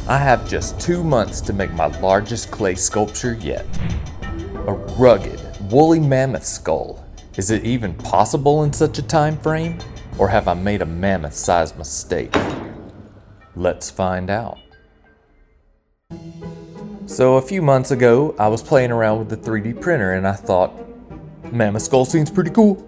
I have just 2 months to make my largest clay sculpture yet. A rugged, woolly mammoth skull. Is it even possible in such a time frame? Or have I made a mammoth-sized mistake? Let's find out. So a few months ago, I was playing around with the 3D printer and I thought, mammoth skull seems pretty cool.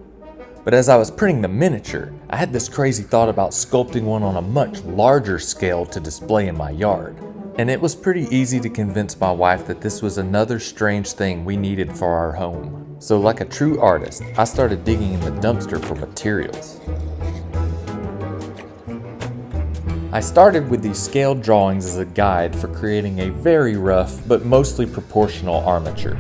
But as I was printing the miniature, I had this crazy thought about sculpting one on a much larger scale to display in my yard. And it was pretty easy to convince my wife that this was another strange thing we needed for our home. So like a true artist, I started digging in the dumpster for materials. I started with these scaled drawings as a guide for creating a very rough but mostly proportional armature.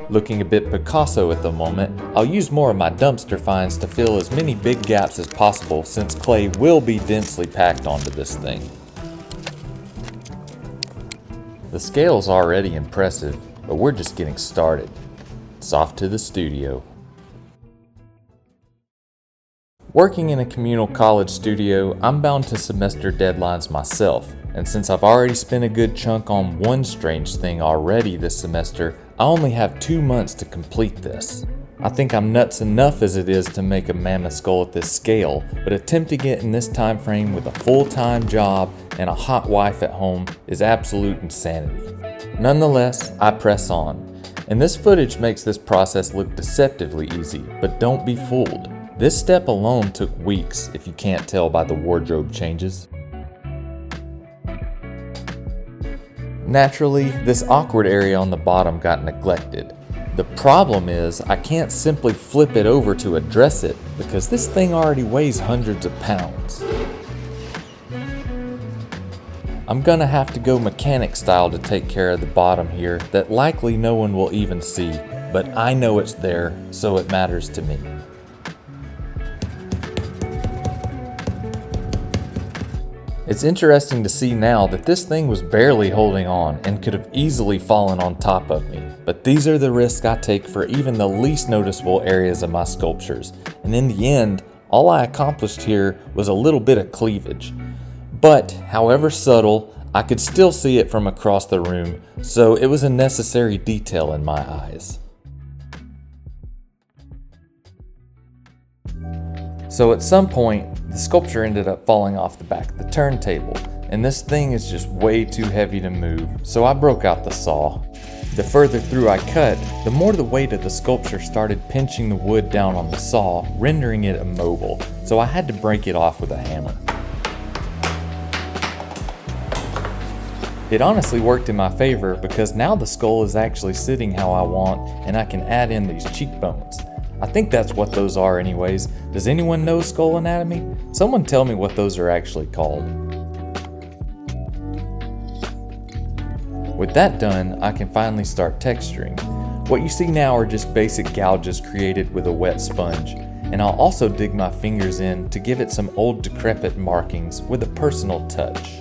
Looking a bit Picasso at the moment, I'll use more of my dumpster finds to fill as many big gaps as possible since clay will be densely packed onto this thing. The scale's already impressive, but we're just getting started. It's off to the studio. Working in a communal college studio, I'm bound to semester deadlines myself, and since I've already spent a good chunk on one strange thing already this semester, I only have 2 months to complete this. I think I'm nuts enough as it is to make a mammoth skull at this scale, but attempting it in this time frame with a full-time job and a hot wife at home is absolute insanity. Nonetheless, I press on, and this footage makes this process look deceptively easy, but don't be fooled. This step alone took weeks, if you can't tell by the wardrobe changes. Naturally, this awkward area on the bottom got neglected. The problem is, I can't simply flip it over to address it because this thing already weighs hundreds of pounds. I'm gonna have to go mechanic style to take care of the bottom here that likely no one will even see, but I know it's there, so it matters to me. It's interesting to see now that this thing was barely holding on and could have easily fallen on top of me. But these are the risks I take for even the least noticeable areas of my sculptures. And in the end, all I accomplished here was a little bit of cleavage. But, however subtle, I could still see it from across the room, so it was a necessary detail in my eyes. So at some point, the sculpture ended up falling off the back of the turntable, and this thing is just way too heavy to move, so I broke out the saw. The further through I cut, the more the weight of the sculpture started pinching the wood down on the saw, rendering it immobile, so I had to break it off with a hammer. It honestly worked in my favor because now the skull is actually sitting how I want, and I can add in these cheekbones. I think that's what those are anyways. Does anyone know skull anatomy? Someone tell me what those are actually called. With that done, I can finally start texturing. What you see now are just basic gouges created with a wet sponge, and I'll also dig my fingers in to give it some old decrepit markings with a personal touch.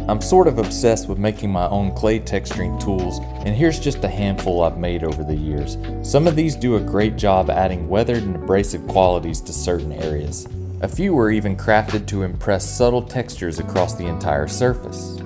I'm sort of obsessed with making my own clay texturing tools, and here's just a handful I've made over the years. Some of these do a great job adding weathered and abrasive qualities to certain areas. A few were even crafted to impress subtle textures across the entire surface.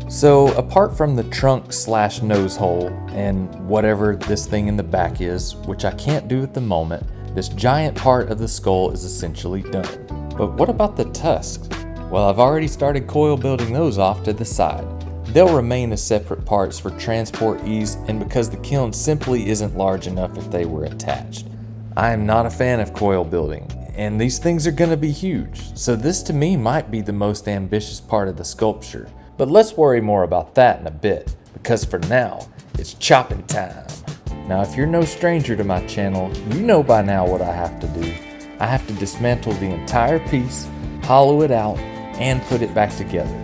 So apart from the trunk / nose hole and whatever this thing in the back is, which I can't do at the moment, this giant part of the skull is essentially done. But what about the tusks? Well, I've already started coil building those off to the side. They'll remain as separate parts for transport ease and because the kiln simply isn't large enough if they were attached. I am not a fan of coil building, and these things are gonna be huge, so this to me might be the most ambitious part of the sculpture. But let's worry more about that in a bit, because for now, it's chopping time. Now if you're no stranger to my channel, you know by now what I have to do. I have to dismantle the entire piece, hollow it out, and put it back together.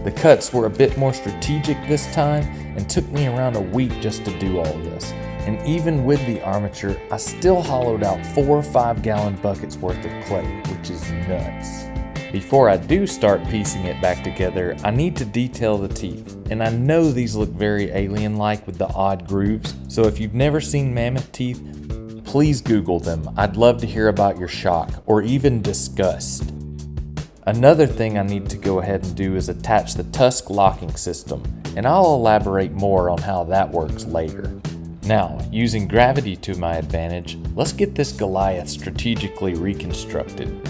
The cuts were a bit more strategic this time and took me around a week just to do all this. And even with the armature, I still hollowed out 4 5-gallon buckets worth of clay, which is nuts. Before I do start piecing it back together, I need to detail the teeth, and I know these look very alien-like with the odd grooves, so if you've never seen mammoth teeth, please Google them. I'd love to hear about your shock or even disgust. Another thing I need to go ahead and do is attach the tusk locking system, and I'll elaborate more on how that works later. Now, using gravity to my advantage, let's get this Goliath strategically reconstructed.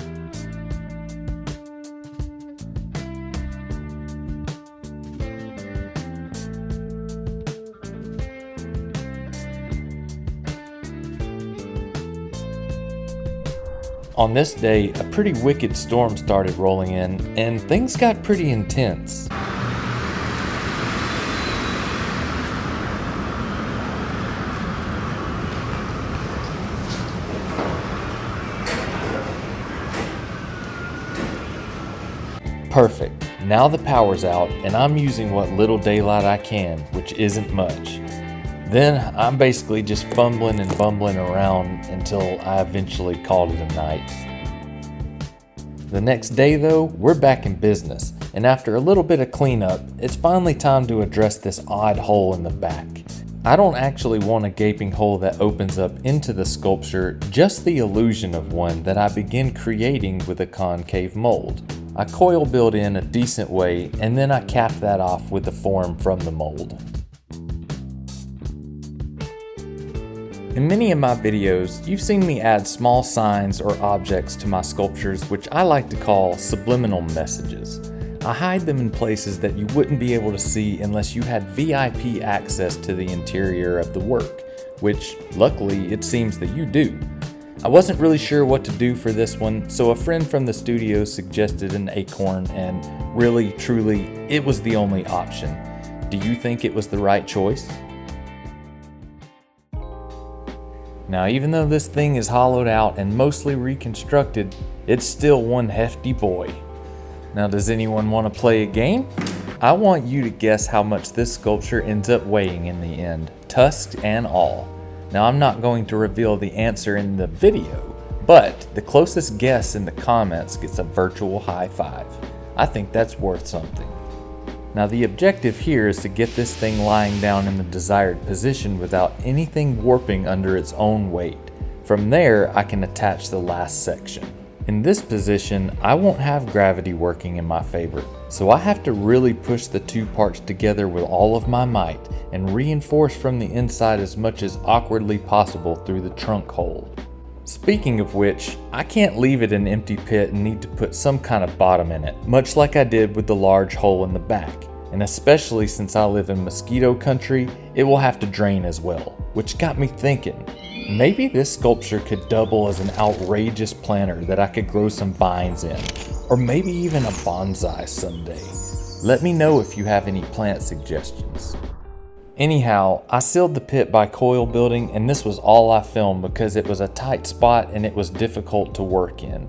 On this day, a pretty wicked storm started rolling in, and things got pretty intense. Perfect. Now the power's out, and I'm using what little daylight I can, which isn't much. Then I'm basically just fumbling and bumbling around until I eventually called it a night. The next day though, we're back in business, and after a little bit of cleanup, it's finally time to address this odd hole in the back. I don't actually want a gaping hole that opens up into the sculpture, just the illusion of one that I begin creating with a concave mold. I coil build in a decent way, and then I cap that off with the form from the mold. In many of my videos, you've seen me add small signs or objects to my sculptures, which I like to call subliminal messages. I hide them in places that you wouldn't be able to see unless you had VIP access to the interior of the work, which luckily it seems that you do. I wasn't really sure what to do for this one, so a friend from the studio suggested an acorn, and really, truly, it was the only option. Do you think it was the right choice? Now, even though this thing is hollowed out and mostly reconstructed, it's still one hefty boy. Now, does anyone want to play a game? I want you to guess how much this sculpture ends up weighing in the end, tusks and all. Now, I'm not going to reveal the answer in the video, but the closest guess in the comments gets a virtual high five. I think that's worth something. Now, the objective here is to get this thing lying down in the desired position without anything warping under its own weight. From there, I can attach the last section. In this position, I won't have gravity working in my favor, so I have to really push the two parts together with all of my might and reinforce from the inside as much as awkwardly possible through the trunk hole. Speaking of which, I can't leave it an empty pit and need to put some kind of bottom in it, much like I did with the large hole in the back. And especially since I live in mosquito country, it will have to drain as well, which got me thinking, maybe this sculpture could double as an outrageous planter that I could grow some vines in, or maybe even a bonsai someday. Let me know if you have any plant suggestions. Anyhow, I sealed the pit by coil building, and this was all I filmed because it was a tight spot and it was difficult to work in.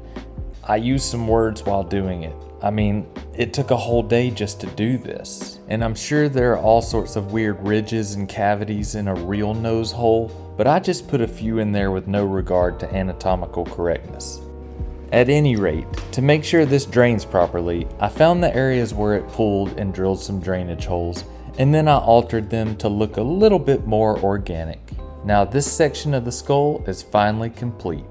I used some words while doing it. I mean, it took a whole day just to do this. And I'm sure there are all sorts of weird ridges and cavities in a real nose hole, but I just put a few in there with no regard to anatomical correctness. At any rate, to make sure this drains properly, I found the areas where it pooled and drilled some drainage holes, and then I altered them to look a little bit more organic. Now this section of the skull is finally complete.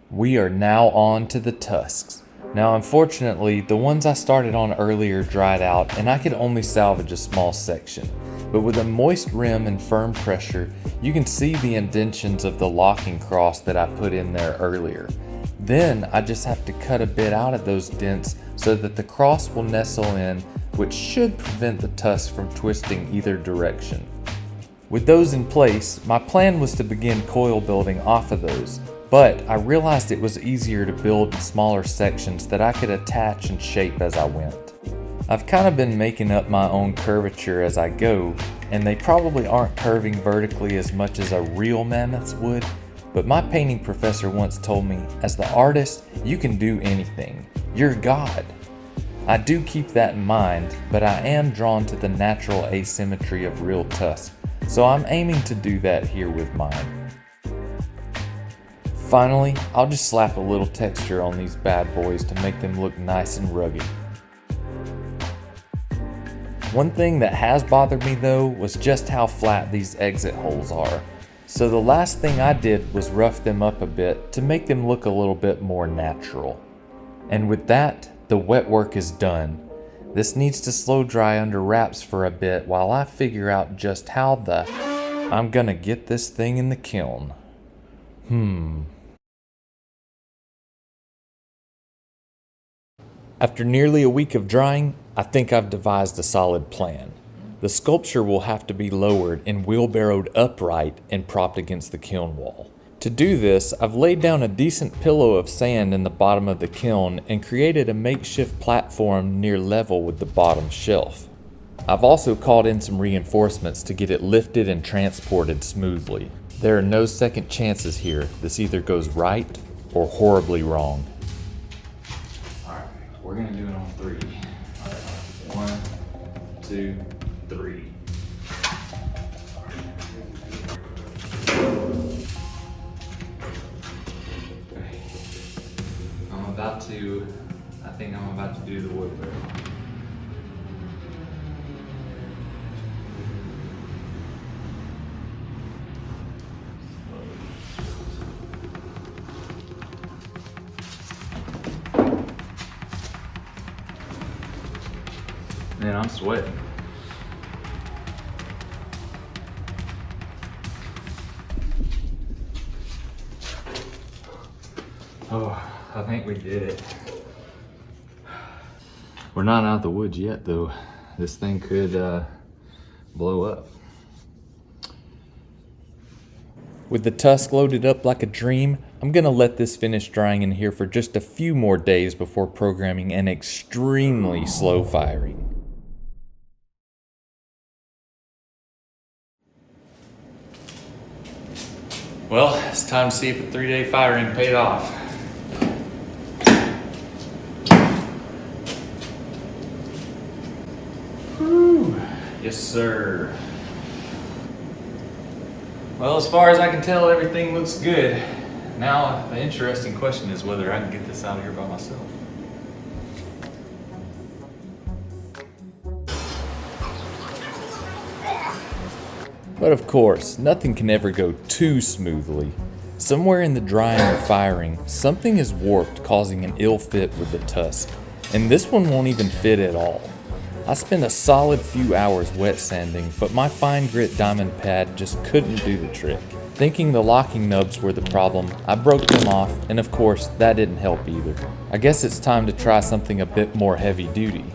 We are now on to the tusks. Now unfortunately, the ones I started on earlier dried out and I could only salvage a small section. But with a moist rim and firm pressure, you can see the indentions of the locking cross that I put in there earlier. Then I just have to cut a bit out of those dents so that the cross will nestle in, which should prevent the tusk from twisting either direction. With those in place, my plan was to begin coil building off of those, but I realized it was easier to build in smaller sections that I could attach and shape as I went. I've kind of been making up my own curvature as I go, and they probably aren't curving vertically as much as a real mammoths would, but my painting professor once told me, as the artist, you can do anything. You're God. I do keep that in mind, but I am drawn to the natural asymmetry of real tusks, so I'm aiming to do that here with mine. Finally, I'll just slap a little texture on these bad boys to make them look nice and rugged. One thing that has bothered me though was just how flat these exit holes are. So the last thing I did was rough them up a bit to make them look a little bit more natural. And with that, the wet work is done. This needs to slow dry under wraps for a bit while I figure out just how I'm gonna get this thing in the kiln. After nearly a week of drying, I think I've devised a solid plan. The sculpture will have to be lowered and wheelbarrowed upright and propped against the kiln wall. To do this, I've laid down a decent pillow of sand in the bottom of the kiln and created a makeshift platform near level with the bottom shelf. I've also called in some reinforcements to get it lifted and transported smoothly. There are no second chances here. This either goes right or horribly wrong. Alright, we're gonna do it on 3. Alright, 1, 2, 3. I think I'm about to do the wood barrel. Man, I'm sweating. Oh, I think we did it. We're not out of the woods yet though. This thing could blow up. With the tusk loaded up like a dream, I'm gonna let this finish drying in here for just a few more days before programming an extremely slow firing. Well, it's time to see if the 3-day firing paid off. Whew. Yes, sir. Well, as far as I can tell, everything looks good. Now, the interesting question is whether I can get this out of here by myself. But of course, nothing can ever go too smoothly. Somewhere in the drying or firing, something is warped, causing an ill fit with the tusk. And this one won't even fit at all. I spent a solid few hours wet sanding, but my fine grit diamond pad just couldn't do the trick. Thinking the locking nubs were the problem, I broke them off, and of course, that didn't help either. I guess it's time to try something a bit more heavy duty.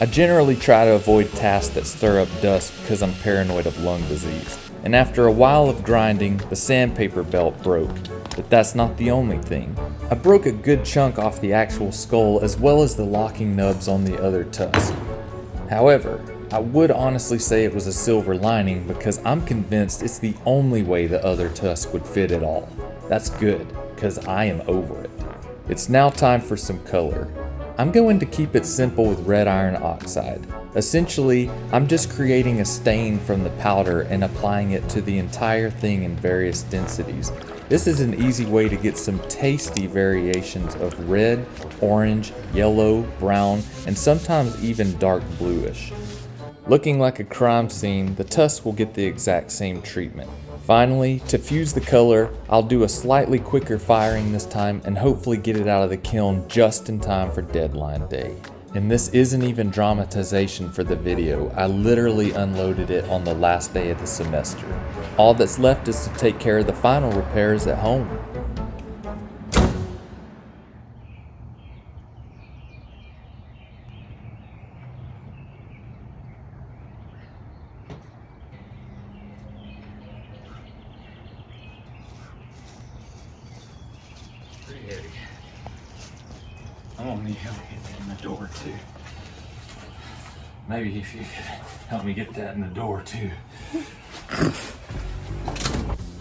I generally try to avoid tasks that stir up dust because I'm paranoid of lung disease. And after a while of grinding, the sandpaper belt broke. But that's not the only thing. I broke a good chunk off the actual skull as well as the locking nubs on the other tusk. However, I would honestly say it was a silver lining because I'm convinced it's the only way the other tusk would fit at all. That's good, because I am over it. It's now time for some color. I'm going to keep it simple with red iron oxide. Essentially, I'm just creating a stain from the powder and applying it to the entire thing in various densities. This is an easy way to get some tasty variations of red, orange, yellow, brown, and sometimes even dark bluish. Looking like a crime scene, the tusk will get the exact same treatment. Finally, to fuse the color, I'll do a slightly quicker firing this time and hopefully get it out of the kiln just in time for deadline day. And this isn't even dramatization for the video, I literally unloaded it on the last day of the semester. All that's left is to take care of the final repairs at home. Pretty heavy. I'm gonna need help getting it in the door too. Maybe if you could help me get that in the door too.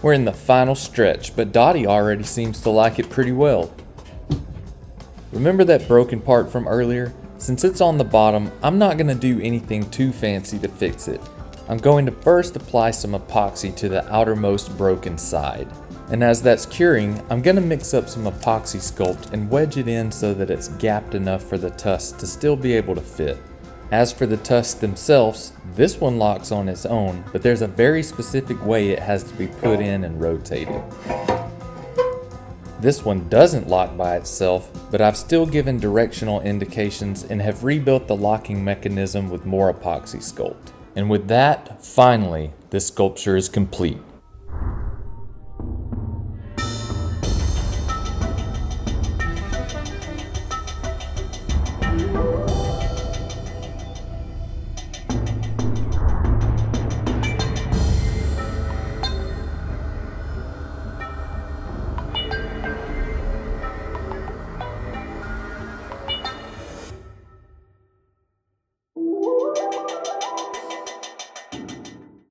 We're in the final stretch, but Dottie already seems to like it pretty well. Remember that broken part from earlier? Since it's on the bottom, I'm not going to do anything too fancy to fix it. I'm going to first apply some epoxy to the outermost broken side. And as that's curing, I'm going to mix up some epoxy sculpt and wedge it in so that it's gapped enough for the tusk to still be able to fit. As for the tusks themselves, this one locks on its own, but there's a very specific way it has to be put in and rotated. This one doesn't lock by itself, but I've still given directional indications and have rebuilt the locking mechanism with more epoxy sculpt. And with that, finally, this sculpture is complete.